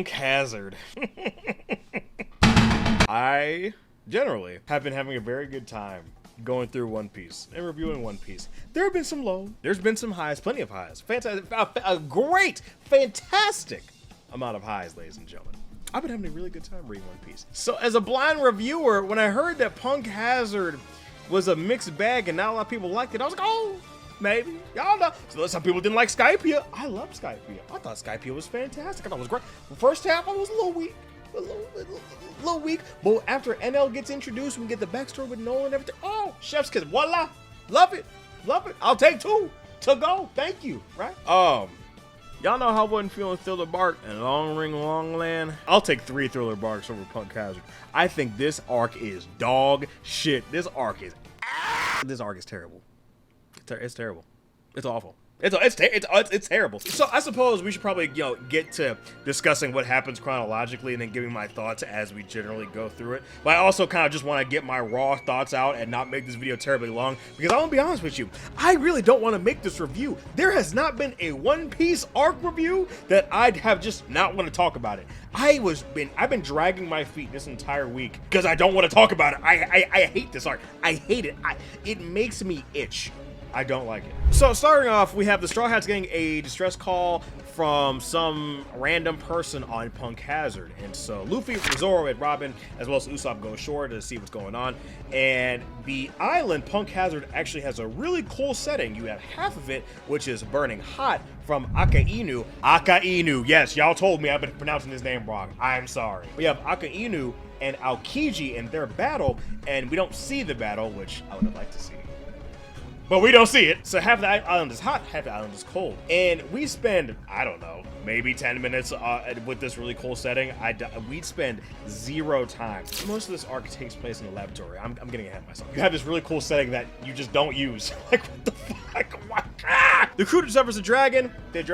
Punk Hazard. I generally have been having a very good time going through One Piece and reviewing One Piece. There have been some lows, there's been some highs, plenty of highs. Fantastic, a great, fantastic amount of highs, ladies and gentlemen. I've been having a really good time reading One Piece. So as a blind reviewer, when I heard that Punk Hazard was a mixed bag and not a lot of people liked it, I was like, oh, maybe. Y'all know. So some people didn't like Skypiea. I love Skypiea. I thought Skypiea was fantastic. I thought it was great. The first half, I was a little weak. A little weak. But after NL gets introduced, we get the backstory with Nolan and everything. Oh, chef's kiss. Voila. Love it. Love it. I'll take 2 to go. Thank you. Right? Y'all know how I wasn't feeling Thriller Bark and Long Ring Long Land. I'll take 3 Thriller Barks over Punk Hazard. I think this arc is dog shit. This arc is terrible. It's terrible. It's awful. It's terrible. So I suppose we should probably, get to discussing what happens chronologically and then giving my thoughts as we generally go through it. But I also kind of just want to get my raw thoughts out and not make this video terribly long, because I want to be honest with you, I really don't want to make this review. There has not been a One Piece arc review that I'd have just not want to talk about it. I've been dragging my feet this entire week because I don't want to talk about it. I hate this arc. I hate it. It makes me itch. I don't like it. So starting off, we have the Straw Hats getting a distress call from some random person on Punk Hazard. And so Luffy, Zoro, and Robin, as well as Usopp, go ashore to see what's going on. And the island, Punk Hazard, actually has a really cool setting. You have half of it, which is burning hot, from Akainu. Akainu, yes, y'all told me I've been pronouncing his name wrong. I'm sorry. We have Akainu and Aokiji in their battle, and we don't see the battle, which I would have liked to see. But we don't see it. So half the island is hot, half the island is cold. And we spend, I don't know, maybe 10 minutes with this really cool setting. We'd spend 0 time. Most of this arc takes place in the laboratory. I'm getting ahead of myself. You have this really cool setting that you just don't use. Like, what the fuck? The crew discovers a dragon. They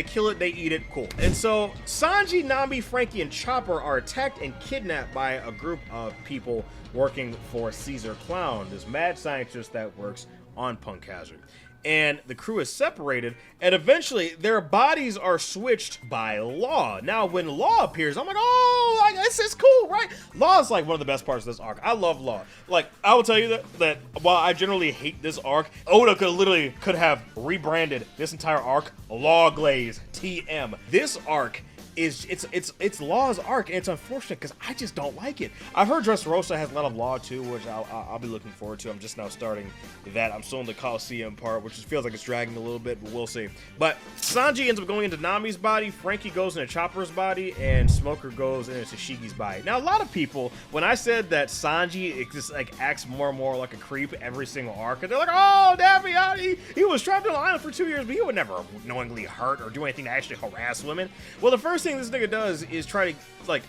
kill it, they eat it, cool. And so Sanji, Nami, Frankie, and Chopper are attacked and kidnapped by a group of people working for Caesar Clown, this mad scientist that works on Punk Hazard. And the crew is separated, and eventually their bodies are switched by Law. Now, when Law appears, I'm like, oh, like, this is cool, right? Law is like one of the best parts of this arc. I love Law. Like, I will tell you that while I generally hate this arc, Oda could have rebranded this entire arc Law Glaze TM. This arc it's Law's arc, and it's unfortunate because I just don't like it. I've heard Dressrosa has a lot of Law too, which I'll be looking forward to. I'm just now starting that. I'm still in the Coliseum part, which feels like it's dragging a little bit, but we'll see. But Sanji ends up going into Nami's body, Frankie goes into Chopper's body, and Smoker goes into Tashigi's body. Now, a lot of people, when I said that Sanji just like acts more and more like a creep every single arc, and they're like, oh, Daffy, he was trapped on the island for 2 years, but he would never knowingly hurt or do anything to actually harass women. Well, the first thing this nigga does is try to, like,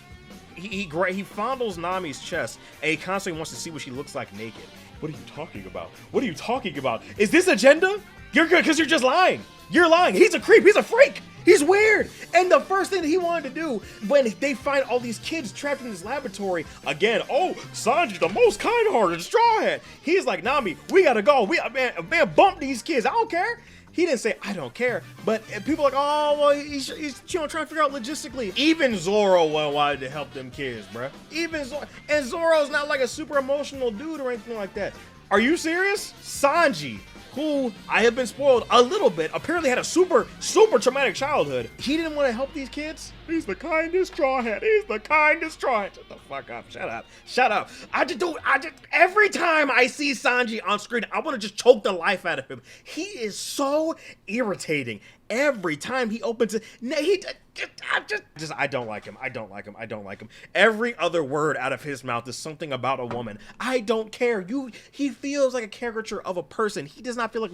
he fondles Nami's chest, and he constantly wants to see what she looks like naked. What are you talking about? What are you talking about? Is this agenda? You're good because you're just lying. You're lying. He's a creep. He's a freak. He's weird. And the first thing that he wanted to do when they find all these kids trapped in this laboratory, again, oh, Sanji's the most kind-hearted Straw Hat. He's like, Nami, we gotta go. Man, bump these kids. I don't care. He didn't say, I don't care, but people are like, oh, well, he's trying to figure out logistically. Even Zoro wanted to help them kids, bruh. Even Zoro, and Zoro's not like a super emotional dude or anything like that. Are you serious? Sanji, who I have been spoiled a little bit, apparently had a super traumatic childhood. He didn't want to help these kids? He's the kindest Straw Hat. He's the kindest Straw Hat. Shut the fuck up. Shut up. Shut up. Every time I see Sanji on screen, I want to just choke the life out of him. He is so irritating. Every time he opens it, I don't like him. I don't like him. I don't like him. Every other word out of his mouth is something about a woman. I don't care. He feels like a caricature of a person. He does not feel like...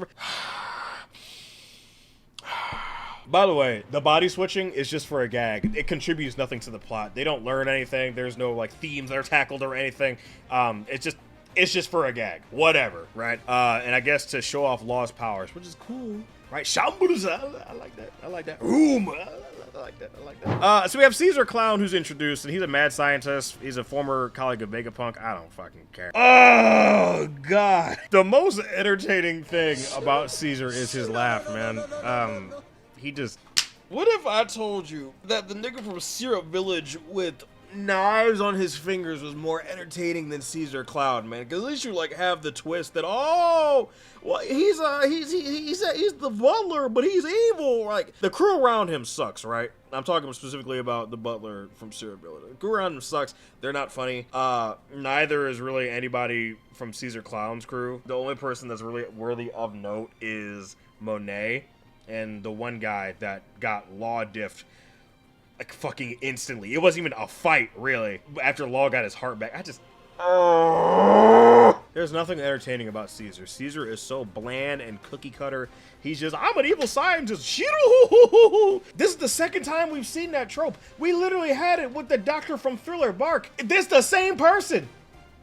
By the way, the body switching is just for a gag. It contributes nothing to the plot. They don't learn anything. There's no like themes that are tackled or anything. It's just for a gag. Whatever, right? And I guess to show off Law's powers, which is cool, right? Shambuza, I like that. I like that. Room, I like that. I like that. So we have Caesar Clown, who's introduced, and he's a mad scientist. He's a former colleague of Vegapunk. I don't fucking care. Oh God! The most entertaining thing about Caesar is his laugh, man. He just, What if I told you that the nigga from Syrup Village with knives on his fingers was more entertaining than Caesar Cloud, man? Because at least you like have the twist that, oh, well, he's the butler, but he's evil. Like, the crew around him sucks, right? I'm talking specifically about the butler from Syrup Village. The crew around him sucks. They're not funny. Neither is really anybody from Caesar Clown's crew. The only person that's really worthy of note is Monet, and the one guy that got Law diffed like fucking instantly. It wasn't even a fight, really. After Law got his heart back, there's nothing entertaining about Caesar. Caesar is so bland and cookie cutter. He's just, I'm an evil scientist. This is the second time we've seen that trope. We literally had it with the doctor from Thriller Bark. This the same person.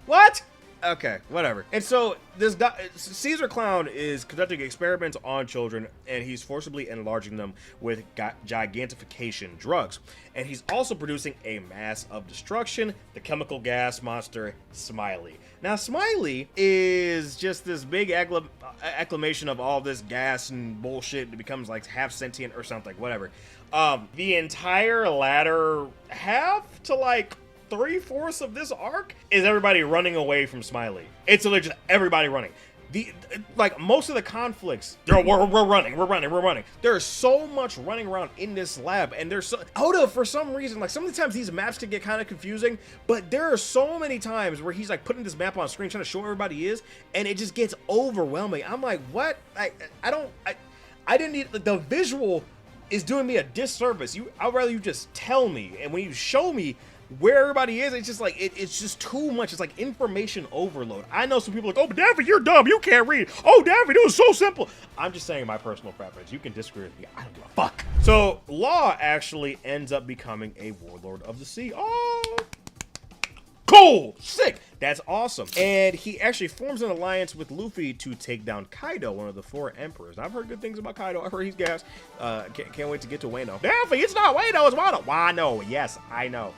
What? Okay, whatever. And so this Caesar Clown is conducting experiments on children, and he's forcibly enlarging them with gigantification drugs. And he's also producing a mass of destruction, the chemical gas monster Smiley. Now, Smiley is just this big acclamation of all this gas and bullshit. It becomes like half sentient or something, whatever. The entire latter half to like 3/4 of this arc is everybody running away from Smiley. It's literally just everybody running. Like most of the conflicts, we're running. There's so much running around in this lab, and there's Oda, for some reason, like some of the times these maps can get kind of confusing, but there are so many times where he's like putting this map on screen trying to show everybody he is, and it just gets overwhelming. I'm like, what? I didn't need the visual is doing me a disservice. I'd rather you just tell me, and when you show me where everybody is, it's just like it's just too much. It's like information overload. I know some people are like, oh, Daffy, you're dumb, you can't read. Oh, Daffy, it was so simple. I'm just saying my personal preference. You can disagree with me, I don't give a fuck. So Law actually ends up becoming a warlord of the sea. Oh, cool, sick, that's awesome. And he actually forms an alliance with Luffy to take down Kaido, one of the 4 emperors. I've heard good things about Kaido. I've heard he's gas. Can't wait to get to Wano. Daffy, it's not Wano, it's Wano. Wano, yes, I know.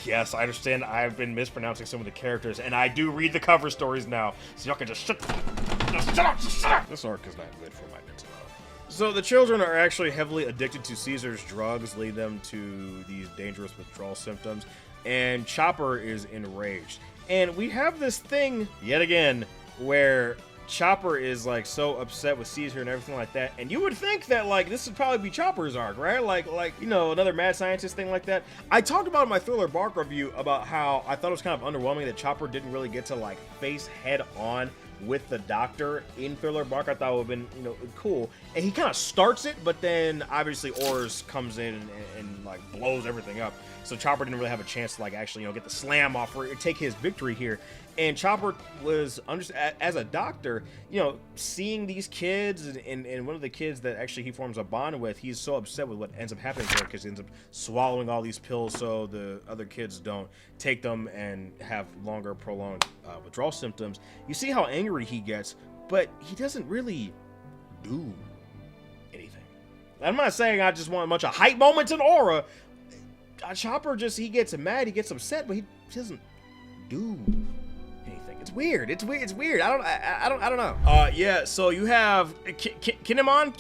Yes, I understand. I've been mispronouncing some of the characters, and I do read the cover stories now, so y'all can just shut up. This arc is not good for my mental health. So the children are actually heavily addicted to Caesar's drugs, lead them to these dangerous withdrawal symptoms, and Chopper is enraged. And we have this thing, yet again, where Chopper is like so upset with Caesar and everything like that, and you would think that like this would probably be Chopper's arc, right? Like you know, another mad scientist thing like that. I talked about in my Thriller Bark review about how I thought it was kind of underwhelming that Chopper didn't really get to like face head on with the doctor in Thriller Bark. I thought it would have been, you know, cool. And he kind of starts it, but then obviously Oars comes in and like blows everything up. So Chopper didn't really have a chance to like actually, you know, get the slam off or take his victory here. And Chopper was, as a doctor, you know, seeing these kids and one of the kids that actually he forms a bond with, he's so upset with what ends up happening to her because he ends up swallowing all these pills so the other kids don't take them and have longer prolonged withdrawal symptoms. You see how angry he gets, but he doesn't really do anything. I'm not saying I just want a bunch of hype moments in Aura. Chopper just, he gets mad, he gets upset, but he doesn't do anything. It's weird. It's weird. I don't know. Yeah. So you have Kinemon,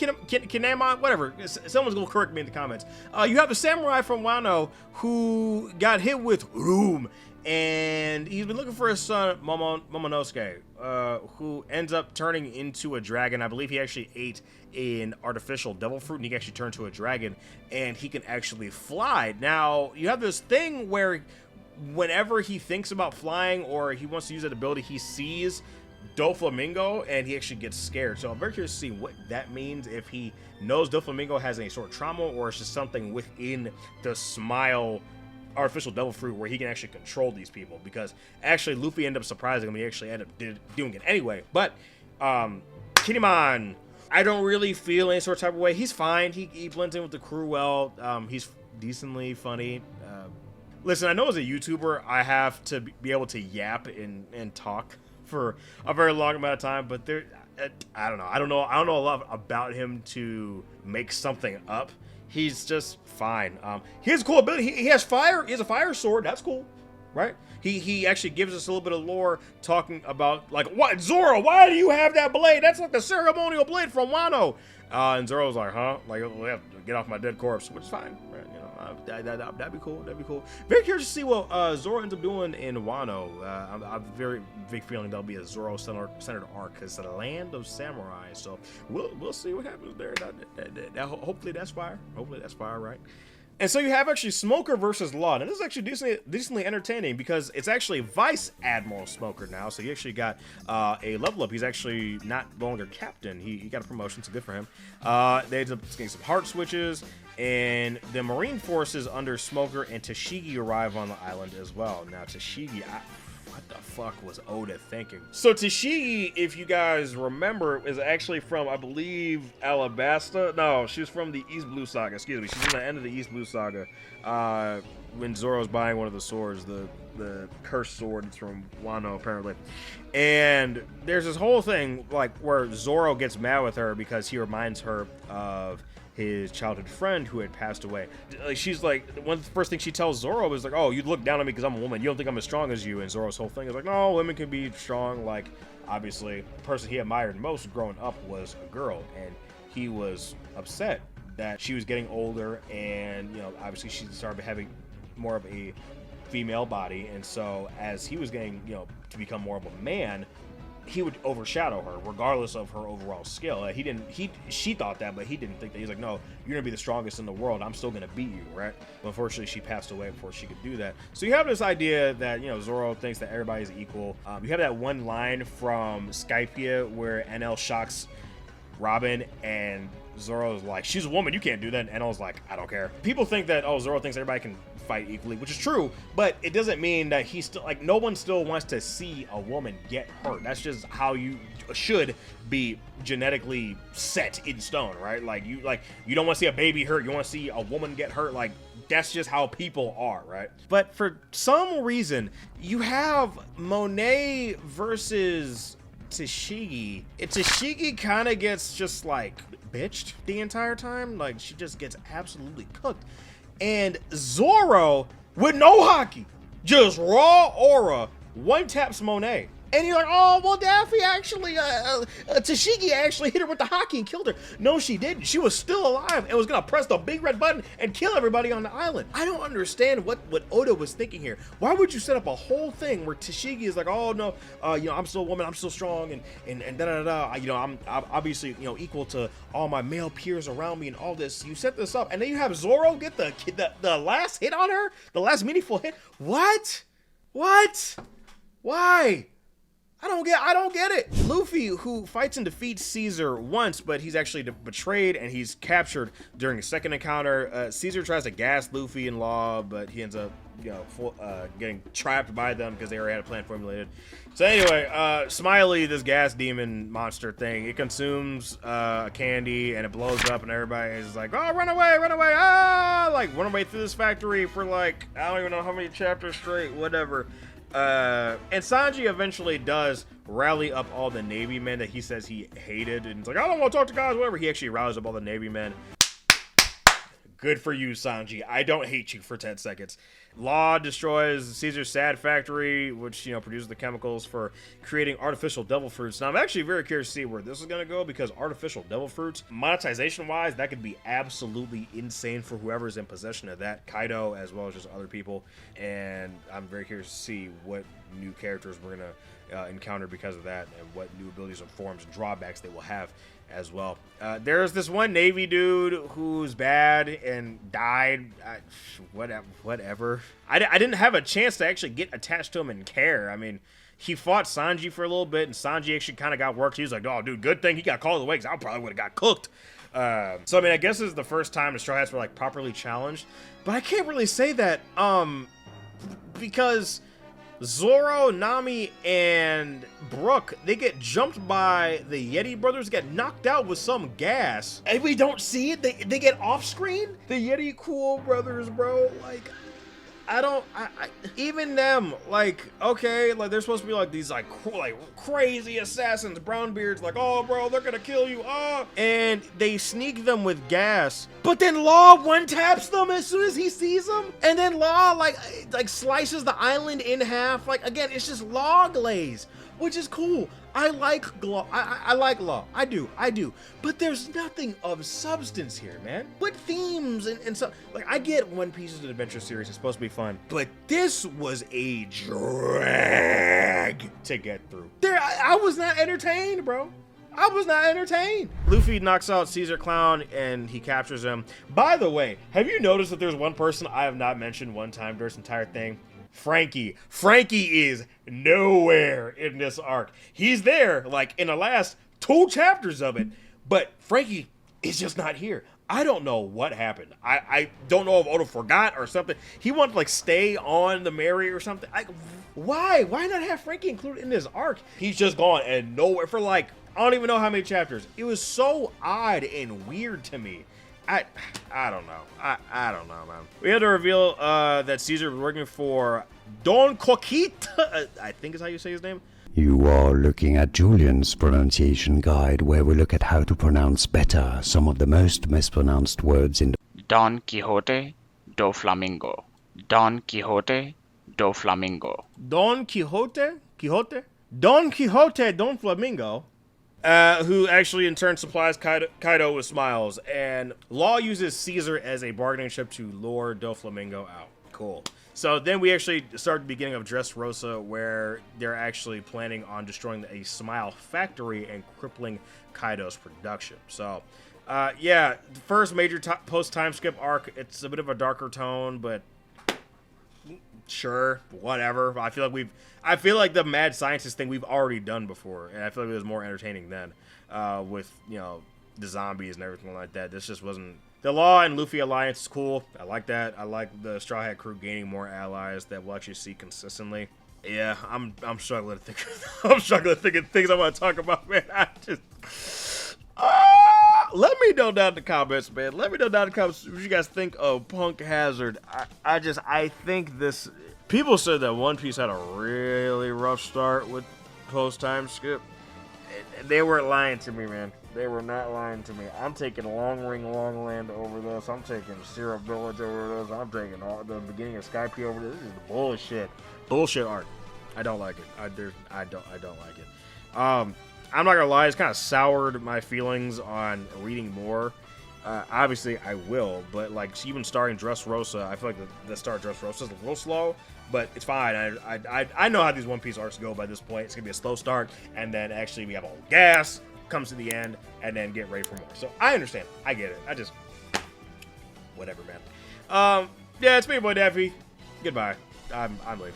whatever. Someone's gonna correct me in the comments. You have the samurai from Wano who got hit with Room, and he's been looking for his son Momonosuke, who ends up turning into a dragon. I believe he actually ate an artificial devil fruit, and he actually turned to a dragon, and he can actually fly. Now you have this thing where whenever he thinks about flying or he wants to use that ability, he sees Doflamingo and he actually gets scared. So I'm very curious to see what that means, if he knows Doflamingo has any sort of trauma or it's just something within the Smile artificial devil fruit where he can actually control these people, because actually Luffy ended up surprising him. He actually ended up doing it anyway. But Kinemon, I don't really feel any sort of type of way. He's fine. He blends in with the crew well. He's decently funny. Listen, I know as a YouTuber, I have to be able to yap and talk for a very long amount of time, but I don't know a lot about him to make something up. He's just fine. He has a cool ability. He has fire. He has a fire sword. That's cool, right? He actually gives us a little bit of lore talking about, like, what, Zoro, why do you have that blade? That's like the ceremonial blade from Wano. And Zoro's like, huh? Like, we have to get off my dead corpse, which is fine. Right? You know, that'd be cool. That'd be cool. Very curious to see what Zoro ends up doing in Wano. I'm very big feeling there'll be a Zoro-centered arc because it's a land of samurai. So we'll see what happens there. Hopefully that's fire. Hopefully that's fire, right? And so you have actually Smoker versus Law. And this is actually decently entertaining because it's actually Vice Admiral Smoker now. So he actually got a level up. He's actually not longer captain. He got a promotion, so good for him. They ended up getting some heart switches. And the Marine forces under Smoker and Tashigi arrive on the island as well. Now Tashigi, what the fuck was Oda thinking? So Tashigi, if you guys remember, is actually from, I believe, Alabasta. No, she's from the East Blue Saga. Excuse me. She's in the end of the East Blue Saga. When Zoro's buying one of the swords, the cursed sword. It's from Wano, apparently. And there's this whole thing, like, where Zoro gets mad with her because he reminds her of his childhood friend who had passed away. She's like, one of the first things she tells Zoro is like, oh, you look down on me because I'm a woman. You don't think I'm as strong as you. And Zoro's whole thing is like, no, women can be strong. Like, obviously, the person he admired most growing up was a girl. And he was upset that she was getting older. And, you know, obviously she started having more of a female body. And so as he was getting, you know, to become more of a man, he would overshadow her regardless of her overall skill. She thought that, but he didn't think that. He's like, no, you're gonna be the strongest in the world. I'm still gonna beat you, right? But unfortunately, she passed away before she could do that. So you have this idea that, you know, Zoro thinks that everybody's equal. You have that one line from Skypiea where NL shocks Robin and Zoro's like, she's a woman, you can't do that. And NL's like, I don't care. People think that, oh, Zoro thinks everybody can fight equally, which is true, but it doesn't mean that he's still, like, no one still wants to see a woman get hurt. That's just how you should be genetically set in stone, right? Like you don't want to see a baby hurt, you want to see a woman get hurt. Like, that's just how people are, right? But for some reason, you have Monet versus Tashigi. Tashigi kind of gets just like bitched the entire time. Like, she just gets absolutely cooked. And Zoro, with no hockey, just raw aura, one taps Monet. And you're like, oh, well, Daffy actually, Tashigi actually hit her with the hockey and killed her. No, she didn't. She was still alive and was going to press the big red button and kill everybody on the island. I don't understand what Oda was thinking here. Why would you set up a whole thing where Tashigi is like, oh, no, you know, I'm still a woman, I'm still strong, and da-da-da-da. You know, I'm obviously, you know, equal to all my male peers around me and all this. You set this up, and then you have Zoro get the last hit on her, the last meaningful hit. What? Why? I don't get it. Luffy, who fights and defeats Caesar once, but he's actually betrayed and he's captured during a second encounter. Caesar tries to gas Luffy and Law, but he ends up, you know, getting trapped by them because they already had a plan formulated. So anyway, Smiley, this gas demon monster thing, it consumes a candy and it blows up, and everybody is like, oh, run away, ah! Like, run away through this factory for like, I don't even know how many chapters straight, whatever. And Sanji eventually does rally up all the Navy men that he says he hated, and it's like, I don't want to talk to guys, whatever. He actually rallies up all the Navy men. Good for you, Sanji. I don't hate you for 10 seconds. Law destroys Caesar's Sad Factory, which, you know, produces the chemicals for creating artificial devil fruits. Now, I'm actually very curious to see where this is going to go, because artificial devil fruits, monetization-wise, that could be absolutely insane for whoever's in possession of that. Kaido, as well as just other people. And I'm very curious to see what new characters we're going to encounter because of that, and what new abilities and forms and drawbacks they will have as well. There's this one Navy dude who's bad and died. Whatever. I didn't have a chance to actually get attached to him and care. I mean, he fought Sanji for a little bit, and Sanji actually kind of got worked. He was like, oh, dude, good thing he got called away, because I probably would have got cooked. So, I mean, I guess this is the first time the Straw Hats were, like, properly challenged. But I can't really say that, because Zoro, Nami, and Brook, they get jumped by the Yeti brothers, get knocked out with some gas, and we don't see it. They get off screen. The Yeti cool brothers, bro, like, I even them, like, okay, like, they're supposed to be like these like crazy assassins, brown beards, like, oh, bro, they're gonna kill you, oh, and they sneak them with gas, but then Law one taps them as soon as he sees them, and then Law like slices the island in half. Like, again, it's just Law glaze, which is cool. I like Law. I like Law. I do. But there's nothing of substance here, man. What themes and stuff? Like, I get One Piece's adventure series is supposed to be fun, but this was a drag to get through. I was not entertained, bro. I was not entertained. Luffy knocks out Caesar Clown and he captures him. By the way, have you noticed that there's one person I have not mentioned one time during this entire thing? Frankie. Frankie is nowhere in this arc. He's there, like, in the last 2 chapters of it, but Frankie is just not here. I don't know what happened. I don't know if Oda forgot or something. He wanted to, like, stay on the Mary or something. Why? Why not have Frankie included in this arc? He's just gone and nowhere for, like, I don't even know how many chapters. It was so odd and weird to me. I don't know. I don't know, man. We had to reveal that Caesar was working for Don Coquito. I think is how you say his name. You are looking at Julian's pronunciation guide, where we look at how to pronounce better some of the most mispronounced words in Don Quixote do Flamingo. Don Quixote do Flamingo. Don Quixote? Quixote? Don Quixote Don Flamingo. Who actually in turn supplies Kaido with smiles, and Law uses Caesar as a bargaining chip to lure Doflamingo out. Cool. So then we actually start the beginning of Dressrosa, where they're actually planning on destroying a smile factory and crippling Kaido's production. So, yeah, the first major post-time skip arc, it's a bit of a darker tone, but sure, whatever. I feel like the mad scientist thing we've already done before, and I feel like it was more entertaining then, with, you know, the zombies and everything like that. This just wasn't. The Law and Luffy alliance is cool. I like that. I like the Straw Hat crew gaining more allies that we'll actually see consistently. Yeah, I'm struggling to think. I'm struggling to think of things I want to talk about, man. I just. Let me know down in the comments, man. Let me know down in the comments what you guys think of Punk Hazard. I think this. People said that One Piece had a really rough start with post-time skip. They weren't lying to me, man. They were not lying to me. I'm taking Long Ring Long Land over this. I'm taking Syrup Village over this. I'm taking all the beginning of Skype over this. This is bullshit. Bullshit art. I don't like it. I don't like it. I'm not gonna lie, it's kind of soured my feelings on reading more. Obviously, I will, but like even starting Dressrosa, I feel like the start of Dressrosa is a little slow, but it's fine. I know how these One Piece arcs go by this point. It's gonna be a slow start, and then actually we have all gas, comes to the end, and then get ready for more. So I understand. I get it. I just whatever, man. Yeah, it's me, boy Daffy. Goodbye. I'm leaving.